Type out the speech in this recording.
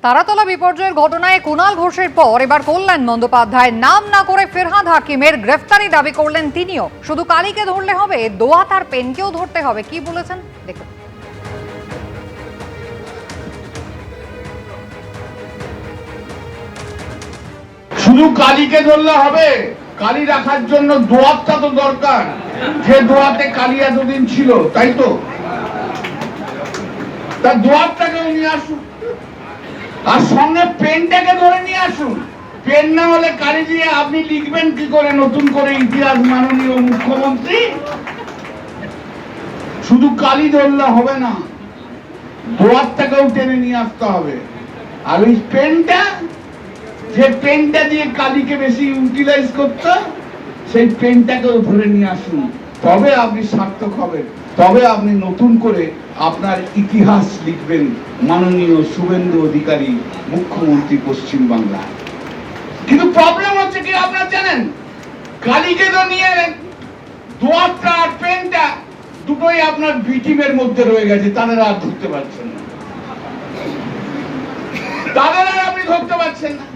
তারাতলা বিপর্যয়ের ঘটনায় কুণাল ঘোষের পর এবার কল্যাণ বন্দ্যোপাধ্যায় নাম না করে ফিরহাদ হাকিমের গ্রেফতারি দাবি করলেন তিনিও। শুধু কালীকে ধরলে হবে, দোয়াত আর পেনকেও ধরতে হবে। কি বলেছেন দেখুন। শুধু কালীকে ধরলে হবে? কালী রাখার জন্য দোয়াতটা তো দরকার, যে দোয়াতে কালী এতদিন ছিল, তাই তো? তার দোয়াতটাকেও নিয়ে আসুন, আর সঙ্গে পেনটাকে ধরে নিয়ে আসুন। পেন না হলে কালি দিয়ে আপনি লিখবেন কি করে নতুন করে ইতিহাস, মাননীয় মুখ্যমন্ত্রী? শুধু কালি ধরলে হবে না, দোয়াতটাকেও টেনে নিয়ে আসতে হবে। আর ওই পেনটা, যে পেনটা দিয়ে কালিকে বেশি ইউটিলাইজ করতে, সেই পেনটাকেও ধরে নিয়ে আসুন। তবে আপনি সার্থক হবেন, তবে আপনি নতুন করে আপনার ইতিহাস লিখবেন, মাননীয় শুভেন্দু অধিকারী মুখ্যমন্ত্রী পশ্চিম বাংলা। কিন্তু প্রবলেম হচ্ছে কি আপনারা জানেন, কালীকে তো নিয়ে দোয়াতটা আর পেনটা দুটোই আপনার বি টিমের মধ্যে রয়ে গেছে, তাদের আর ধরতে পারছেন না, তাদের আর আপনি ধরতে পারছেন না।